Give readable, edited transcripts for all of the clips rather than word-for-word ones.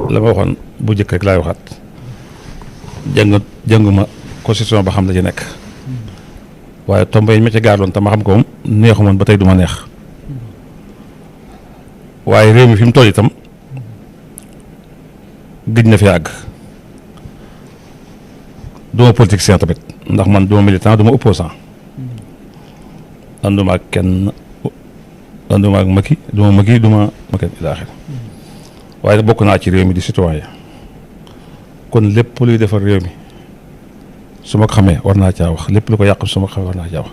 la ma waxoon bu njëkk rek laay waxaat jànguma constitution ba xam la ci nekk waaye tomba yi ma ca gaarloon te ma xam ko moom neexu moon ba tey du ma neex waaye réew mi fi mu toll itam gëj na fi àgg duma politicien tamit ndax man duma militant duma opposant ànduma ak kenn ànduma ak Macky duma Macky duma Macky ilaaxir waaye bokk naa ci réew mi di citoyen kon lépp luy defar réew mi su ma ko xamee war naa caa wax lépp lu ko yàq su ma ko xamee war naa caa wax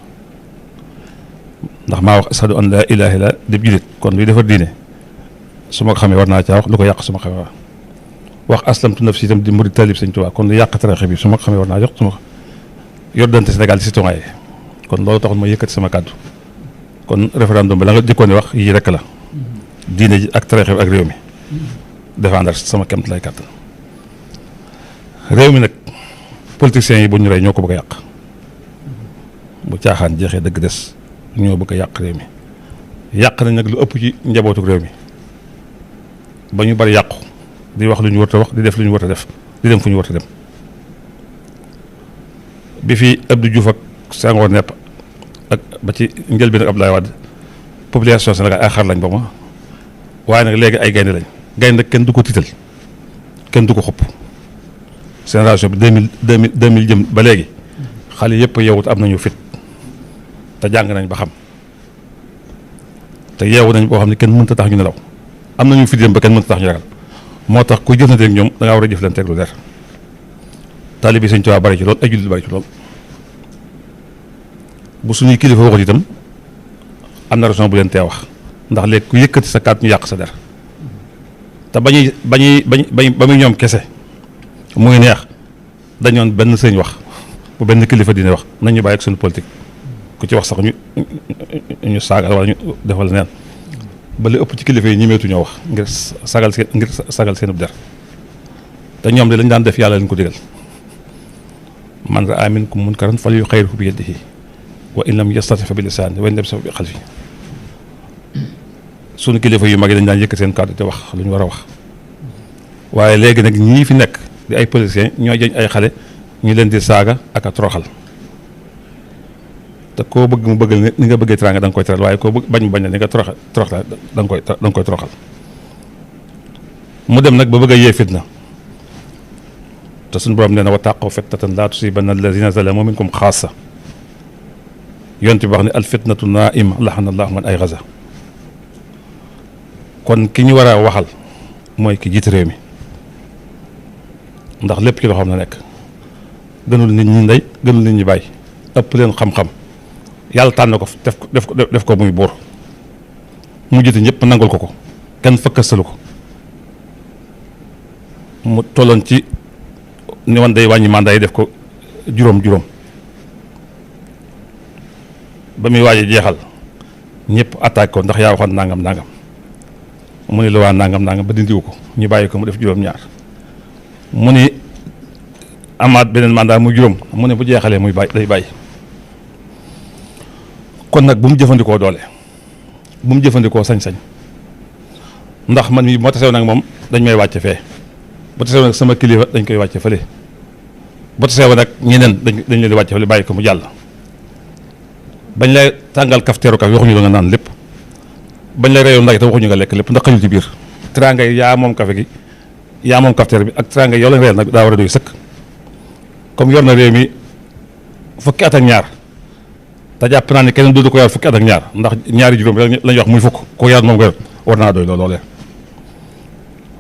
ndax maa wax ashadu an laa ilaaha illa dib julit kon luy defar diine su ma ko xamee war naa caa wax lu ko yàq su ma xamee wax aslamtu nafsi itam di murid talib Sëñ Tuubaa kon lu yàq tariixa bi su ma ko xamee war naa jox su ma ko yor dante Sénégal di citoyen kon loolu taxul ma yëkkati sama kàddu kon référendum bi la nga jëkkoon wax yii rek la diine ji ak tariixa bi ak réew mi défendre sama kemt lay kàttan réew mi nag politiciens yi bu ñu rey ñoo ko bëgg a yàq bu caaxaan jeexee dëgg des ñoo bëgg a yàq réew mi yàq nañ nag lu ëpp ci njabootu réew mi ba ñu bari yàqu di wax lu ñu war a wax di def lu ñu war a def di dem fu ñu war a dem bi fi Abdou Diouf ak Senghor nepp ak ba ci njëlbéen ak Abdoulaye Wade population Sénégal ay xar lañ ba ma waaye nag léegi ay gaynde lañ gaynde nag kenn du ko tiital kenn du ko xupp génération bi 2000 jëm ba léegi xale yëpp yeewut am nañu fit te jàng nañ ba xam te yeewu nañ boo xam ne kenn mënta tax ñu nelaw am nañu fit jëm ba kenn mënta tax ñu ragal moo tax kuy jëflante ak ñoom da ngaa war a jëflante ak lu der taalibe Sëñ Tuubaa bari ci lool ay jullit bari ci lool bu suñuy kilifa waxut itam am na raison bu leen tee wax ndax léegi ku yëkkati sa kàddu ñu yàq sa der te ba muy ñoom kese muy neex dañoon benn sëñ wax bu benn kilifa dina wax nañ ñu bàyyi ak suñu politique ku ci wax sax ñu saagal wala ñu defal neen ba li ëpp ci kilifa yi ñemeetu ñoo wax ngir sagal seen der te ñoom de lañ daan def yàlla lañ ko digal man raa minkum munkaran falyughayyirhu bi yadihi wa in lam yastati' fa bi lisaanihi wa in lam yastati' bi qalbihi suñu kilifa yu mag yi dañ daan yëkkat seen kàddu te wax lu ñu war a wax waaye léegi nag ñii fi nekk di ay politiciens ñoo jëñ ay xale ñu leen di saaga ak a toroxal te koo bëgg mu bëggal ni nga bëggee teraanga da nga koy teral waaye koo bëgg bañ mu bañ la ni nga toroxal da nga koy toroxal mu dem nag ba bëgg a yee fitna te suñu borom nee na wattaqu fitnatan laa tusiibanna allazina zalamu minkum xaassa yonent bi wax ne al fitnatu naa'ima laxana allahu man ay gaza kon ki ñu war a waxal mooy ki jiite réew mi ndax lépp ci loxoom la nekk gënul nit ñi ndey gënul nit ñi bàyyi ëpp leen xam-xam yàlla tànn ko def ko muy buur mu jiite ñëpp nangul ko kenn fëkkastalu ko mu tolloon ci ni woon day wàññi mandat yi def ko juróom ba muy waaj a jeexal ñëpp attaque ko ndax yaa waxoon nangam mu ne la waa nangam ba dindiwu ko ñu bàyyi ko mu def juróom-ñaar mu ni amaat beneen mandat muy juróom mu ne bu jeexalee muy day bàyyi kon nag bu mu jëfandikoo doole bu mu jëfandikoo sañ-sañ ndax man mii moo tasew nag moom dañ may wàcce fee bu tasew nag sama kilifa dañ koy wàcce fële bu tasew nag ñeneen dañ leen di wàcce fële bàyyi ko mu jàll bañ lay tàngal kafteeru kaf waxuñu la nga naan lépp bañ lay reyoon ndax te waxuñu nga lekk lépp ndax xëjul ci biir teraanga yi yaa moom kafe gi yaa moom kafteer bi ak teraanga yi yow lañ reyal nag daa war a doy sëkk comme yor na réew mi fukki at ak ñaar te jàpp naa ne keneen dootu ko yor fukki at ak ñaar ndax ñaari juróom lañuy wax muy fukk ko yaat moom ko yor war naa doy loolee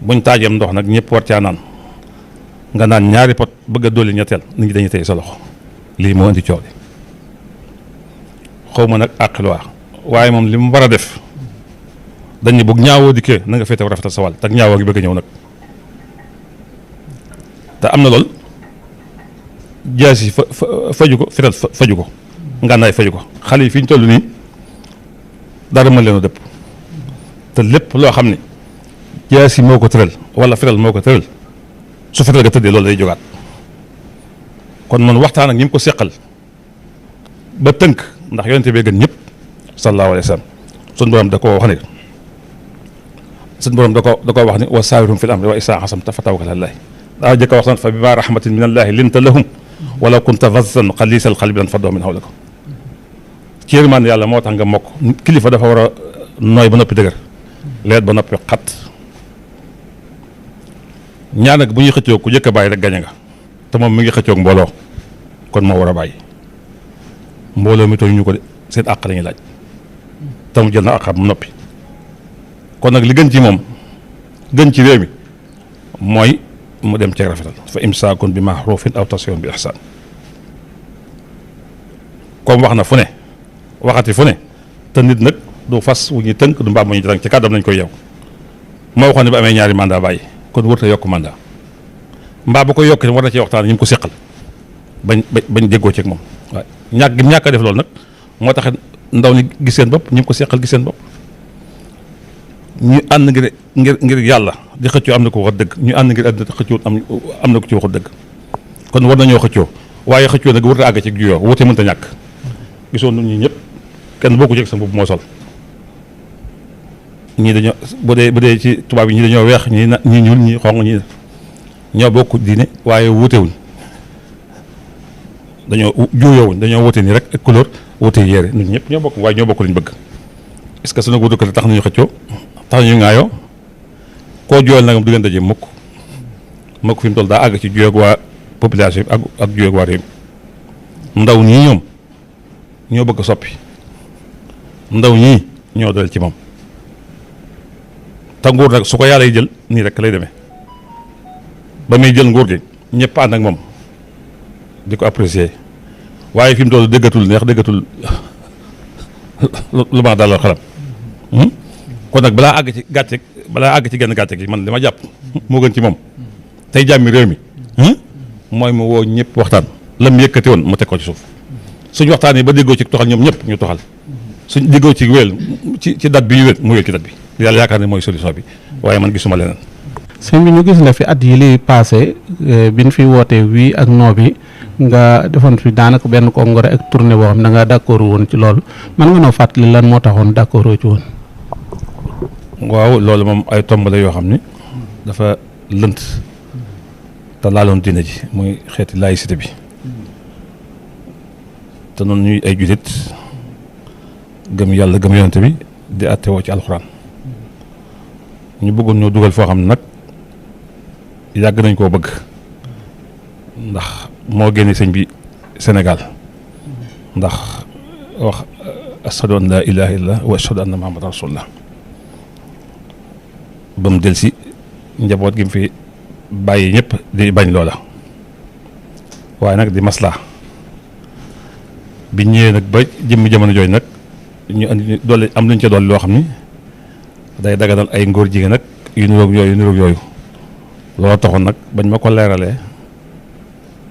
buñ taajeem ndox nag ñëpp war caa naan nga naan ñaari pot bëgg a dolli ñetteel nit ñi dañuy tey sa loxo lii moo indi coow li xaw ma nag àqiluwaa waaye moom li mu war a def dañu bëgg ñaawoo dikkee na nga féete rafetal sa wàll te ñaawoo gi bëgg a ñëw nag te am na lool jaas yi faju ko fital faju ko ngànnaay faju ko xale yi fi ñu toll nii dara mën leen a dëpp te lépp loo xam ne jaas yi moo ko tëral wala fital moo ko tëral su fital ga tëddee loolu day jógaat kon man waxtaan ak ñi mu ko seqal ba tënk ndax yonente bee gën ñëpp sallallahu alayhi wa sallam sun borom da koo wax ne suñ borom da ko wax ni wa saawirhum fil amri wa izaa azamta fa tawakkal ala llaah daa jëkk a wax naan fa bimaa rahmatin min allaahi linta lahum walaw kunta fazzan xaliisal qalbi lanfaddu min hawlika ci yërmande yàlla moo tax nga mokk kilifa dafa war a nooy ba noppi dëgër leet ba noppi xat ñaar nag bu ñuy xëccoo ku jëkk a bàyyi rek gañe nga te moom mi ngi xëccoog mbooloo kon moo war a bàyyi mbooloo mi tooñ ñu ko de seen àq lañuy laaj te mu jël na àqam mu noppi kon nag li gën ci moom gën ci réew mi mooy mu dem ceeg rafetal fa imsaakun bi ma'ruufin aw tasrihun bi ihsaan comme wax na fu ne waxati fu ne te nit nag du fas wu ñuy tënk du mbaam mu ñuy tënk ci kàddam nañ koy yeew moo waxoon ne ba amee ñaari mandat bàyyi kon wërta yokk mandat mbaa bu ko yokkee war na ci waxtaan ñi mu ko seqal bañ déggoo ceeg moom waaye ñàkk a def loolu nag moo tax ndaw ñi gis seen bopp ñi mu ko seqal gis seen bopp ñu ànd ngir yàlla di xëccoo am na ko wax dëgg ñu ànd ngir àddina xëccoo am na ko ci waxu dëgg kon war nañoo xëccoo waaye xëccoo nag wërta àgg ci juyoo wute mënta ñàkk gisoon nañ ñi ñëpp kenn bokku ci sa mbubb moo sol ñii dañoo bu dee ci tubaab yi ñii dañoo weex ñii ñuul ñii xonq ñii ñoo bokk diine waaye wutewuñ dañoo juuyoowuñ dañoo wute nii rek ak couleur wute yére ñun ñëpp ñoo bokk waaye ñoo bokk luñ bëgg est-ce que sunu wutu ko tax nañu xëccoo tax nañu ŋaayoo koo jooyal nagam du ngeen daje mukk fi mu toll daa àgg ci juyoog waa population bi ak juyoog waa réew mi ndaw ñii ñoom ñoo bëgg a soppi ndaw ñii ñoo dal ci moom te nguur nag su ko yàlla yi jël nii rek lay demee ba muy jël nguur gi ñëpp ànd ak moom di ko apprécier waaye fi mu toll déggatul neex déggatul lu ma dalal xelam kon nag balaa àgg ci genn gàcce gi man li ma jàpp moo gën ci moom tey jàmmi réew mi mooy mu woo ñëpp waxtaan lam yëkkati woon mu teg ko ci suuf suñ waxtaan yi ba déggoo ci toxal ñoom ñëpp ñu toxal suñ déggoo ci wéel ci date bi ñu wéel mu wéel ci date bi yàlla yaakaar ne mooy solution bi waaye man gisuma leneen. sëñ bi ñu gis la fi at yi li passé bi ñu fi wootee wii ak noo bi nga defoon fi daanaka benn congrès ak tournée boo xam ne da nga d'accord woon ci loolu man nga noo fàttali lan moo taxoon d'accord ci woon. waaw loolu moom ay tomb la yoo xam ni dafa lënt te laaloon diine ji muy xeeti laïcité bi te noonu ñuy ay jullit gëm yàlla gëm yonente bi di àtte woo ci alxuraan ñu bëggoon ñoo dugal foo xam ne nag yàgg nañ koo bëgg ndax moo génne sëñ bi Sénégal ndax wax ashadu an laa ilaaha illallah wa ashadu anna muhammadan rasulullah ba mu del si njaboot gi mu fi bàyyi ñëpp di bañ loola waaye nag di maslaa bi ñëwee nag ba jëmmi jamono jooju nag ñu andi doole am luñ ca doole loo xam ni day daganal ay ngóor jigéen nag yu niroog yooyu loolu taxoon nag bañ ma ko leeralee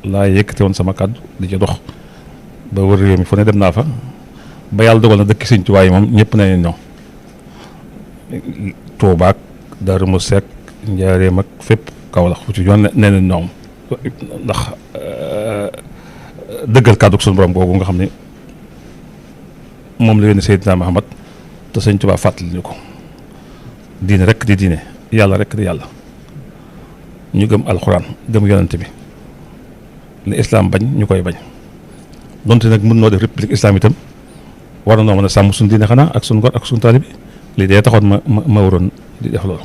laa yëkkate woon sama kàddu di ci dox ba wër réew mi fu ne dem naa fa ba yàlla dogal na dëkk Sëñ Tuubaa yi moom ñëpp nañ ñëw Tuubaa ak Daaru Muxti ak Njaaréem ak fépp Kawlax fu ci yoon nee nañ ñoom ndax dëggal kàddu suñu borom boobu nga xam ne moom la yónni Seydina Muhammad te Sëñ Tuubaa fàttali ñu ko diine rek di diine yàlla rek di yàlla ñu gëm alxuraan gëm yonent bi li islam bañ ñu koy bañ donte nag mën noo def république islam itam war na noo mën a sàmm suñu diine xanaa ak suñu ngor ak suñu taalibe lii dee taxoon ma waroon di def loolu